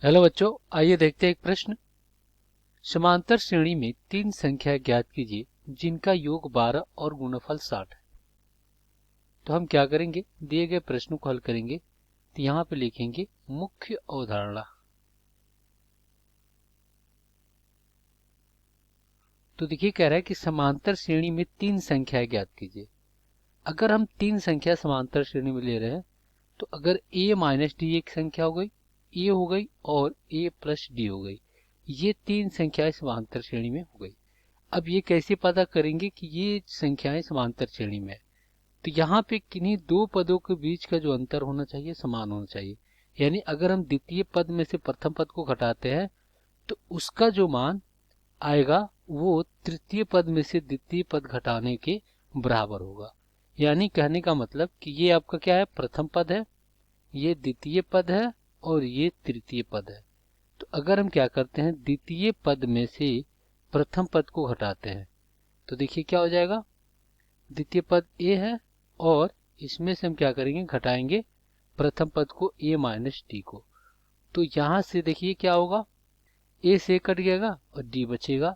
Hello बच्चों, आइए देखते हैं एक प्रश्न। समांतर श्रेणी में तीन संख्या ज्ञात कीजिए जिनका योग 12 और गुणनफल 60 है। तो हम क्या करेंगे, दिए गए प्रश्न को हल करेंगे। तो यहाँ पे लिखेंगे मुख्य अवधारणा। तो देखिए कह रहा है कि समांतर श्रेणी में तीन संख्याएं ज्ञात कीजिए। अगर हम तीन संख्या समांतर श्रेणी में ले रहे हैं तो अगर a माइनस डी एक संख्या हो गई, a हो गई और a प्लस डी हो गई, ये तीन संख्याएं समांतर श्रेणी में हो गई। अब ये कैसे पता करेंगे कि ये संख्याएं समांतर श्रेणी में है? तो यहाँ पे किन्हीं दो पदों के बीच का जो अंतर होना चाहिए समान होना चाहिए। यानी अगर हम द्वितीय पद में से प्रथम पद को घटाते हैं तो उसका जो मान आएगा वो तृतीय पद में से द्वितीय पद घटाने के बराबर होगा। यानी कहने का मतलब कि ये आपका क्या है, प्रथम पद है, ये द्वितीय पद है और ये तृतीय पद है। तो अगर हम क्या करते हैं, द्वितीय पद में से प्रथम पद को घटाते हैं तो देखिए क्या हो जाएगा, द्वितीय पद a है और इसमें से हम क्या करेंगे, घटाएंगे प्रथम पद को a माइनस डी को। तो यहाँ से देखिए क्या होगा, a से कट जाएगा और d बचेगा।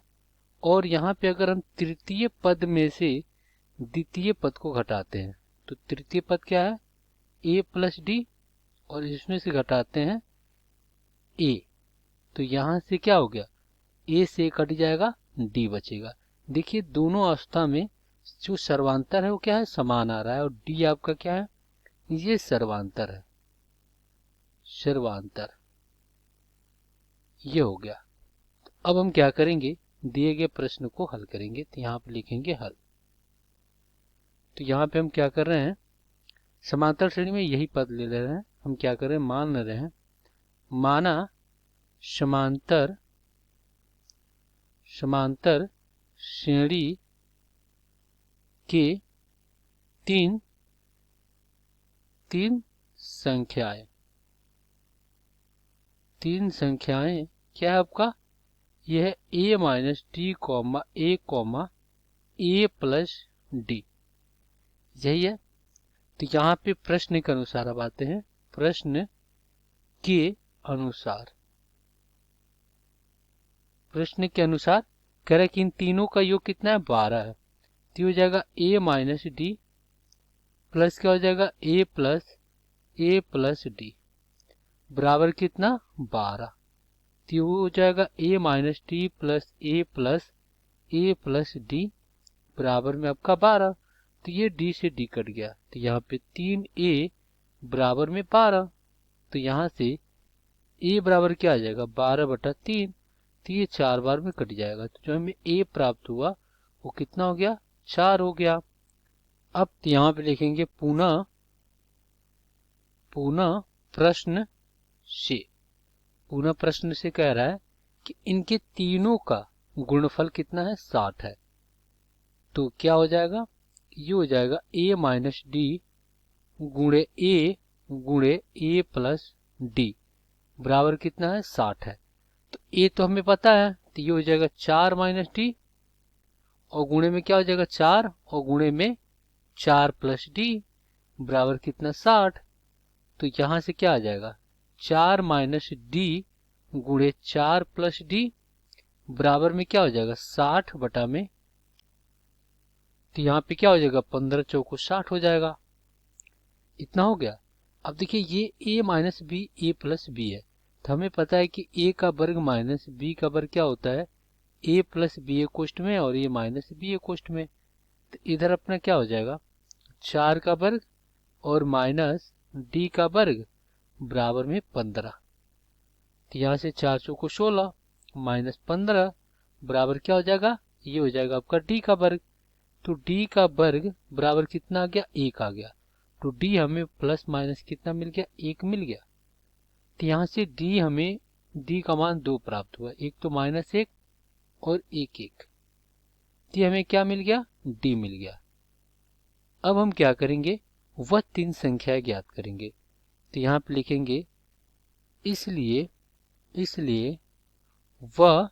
और यहाँ पे अगर हम तृतीय पद में से द्वितीय पद को घटाते हैं तो तृतीय पद क्या है, a प्लस डी, और इसमें से घटाते हैं a। तो यहाँ से क्या हो गया, a से कट जाएगा, d बचेगा। देखिए दोनों अवस्था में जो सर्वांतर है वो क्या है, समान आ रहा है, और d आपका क्या है, ये सर्वांतर है, सर्वांतर ये हो गया। तो अब हम क्या करेंगे, दिए गए प्रश्न को हल करेंगे। तो यहाँ पे लिखेंगे हल। तो यहाँ पे हम क्या कर रहे हैं, समांतर श्रेणी में यही पद ले रहे हैं। हम क्या कर रहे हैं, मान रहे हैं, माना समांतर समांतर श्रेणी के तीन तीन संख्याएं, तीन संख्याएं क्या है आपका, यह है a minus D comma A comma A plus D, यही है। तो यहाँ पे प्रश्न के अनुसार अब आते हैं, प्रश्न के अनुसार, प्रश्न के अनुसार कह रहा है कि इन तीनों का योग कितना है, 12 है। तो हो जाएगा a माइनस डी प्लस क्या हो जाएगा, ए प्लस डी बराबर कितना, 12। तो हो जाएगा a minus D plus A plus D बराबर में आपका 12। तो ये d से d कट गया, तो यहाँ पे 3a बराबर में 12। तो यहाँ से a बराबर क्या आ जाएगा, 12/3। तो ये 4 बार में कट जाएगा। तो जो हमें a प्राप्त हुआ वो कितना हो गया, 4 हो गया। अब तो यहाँ पे लिखेंगे पुनः पुनः प्रश्न से, पुनः प्रश्न से कह रहा है कि इनके तीनों का गुणफल कितना है, 60 है। तो क्या हो जाएगा, ये हो जाएगा a माइनस डी गुणे ए प्लस डी बराबर कितना है, 60 है। तो a तो हमें पता है, तो ये हो जाएगा 4 माइनस डी और गुणे में क्या हो जाएगा, 4 और गुणे में 4 प्लस डी बराबर कितना, 60। तो यहाँ से क्या आ जाएगा, 4 माइनस डी गुणे 4 प्लस डी बराबर में क्या हो जाएगा, 60/में। तो यहाँ पे क्या हो जाएगा, 15 चौको 60 हो जाएगा। इतना हो गया। अब देखिए ये a minus B A plus B है, तो हमें पता है कि a का वर्ग माइनस b का वर्ग क्या होता है, a प्लस बी ए कोष्ठ में और ये माइनस बी ए कोष्ठ में। तो इधर अपना क्या हो जाएगा, 4 का वर्ग और माइनस d का वर्ग बराबर में 15। तो यहाँ से 4 चौको 16 माइनस 15 बराबर क्या हो जाएगा, ये हो जाएगा आपका d का वर्ग। तो d का वर्ग बराबर कितना आ गया, 1 आ गया। तो d हमें प्लस माइनस कितना मिल गया, 1 मिल गया। तो यहाँ से d हमें, d का मान 2 प्राप्त हुआ, एक तो -1 और 1 तो हमें क्या मिल गया, d मिल गया। अब हम क्या करेंगे, वह तीन संख्याएं ज्ञात करेंगे। तो यहाँ पे लिखेंगे इसलिए इसलिए वह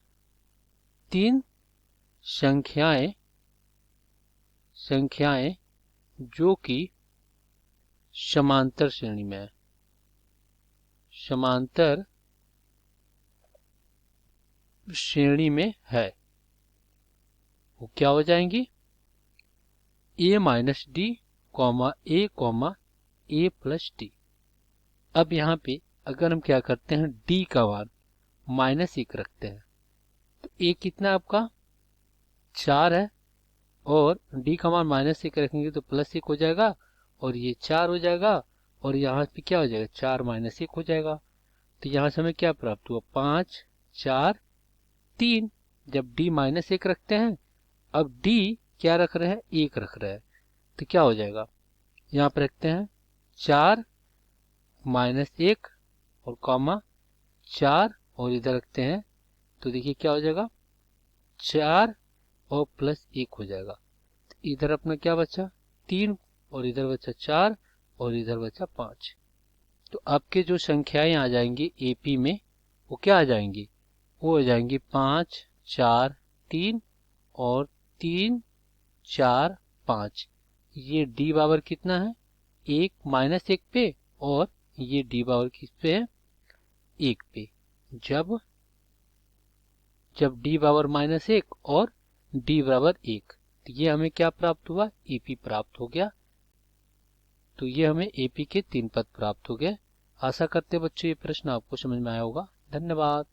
तीन संख्याएं संख्याएं जो कि समांतर श्रेणी में है, समांतर श्रेणी में है वो क्या हो जाएंगी, a minus D comma A plus D. अब यहाँ पे अगर हम क्या करते हैं, d का मान -1 रखते हैं तो a कितना आपका 4 है, और d का मान -1 रखेंगे तो +1 हो जाएगा, और ये 4 हो जाएगा, और यहाँ पे क्या हो जाएगा 4 -1 हो जाएगा। तो यहाँ से हमें क्या प्राप्त हुआ, 5 4 3। जब d -1 रखते हैं, अब d क्या रख रहे हैं, 1 रख रहे हैं, तो क्या हो जाएगा, यहाँ पे रखते हैं 4 -1 और कॉमा 4 और इधर रखते हैं, तो देखिए क्या हो जाएगा 4 और +1 हो जाएगा। तो इधर अपना क्या बचा 3, और इधर बचा 4, और इधर बचा 5। तो आपके जो संख्याएं आ जाएंगी एपी में वो क्या आ जाएंगी, वो हो जाएंगी 5 4 3 और 3 4 5। ये डी पावर कितना है, 1 -1 पे, और ये डी पावर किस पे है, 1 पे। जब डी पावर -1 और डी बराबर 1, तो ये हमें क्या प्राप्त हुआ, एपी प्राप्त हो गया। तो ये हमें एपी के 3 पद प्राप्त हो गए। आशा करते बच्चों ये प्रश्न आपको समझ में आया होगा। धन्यवाद।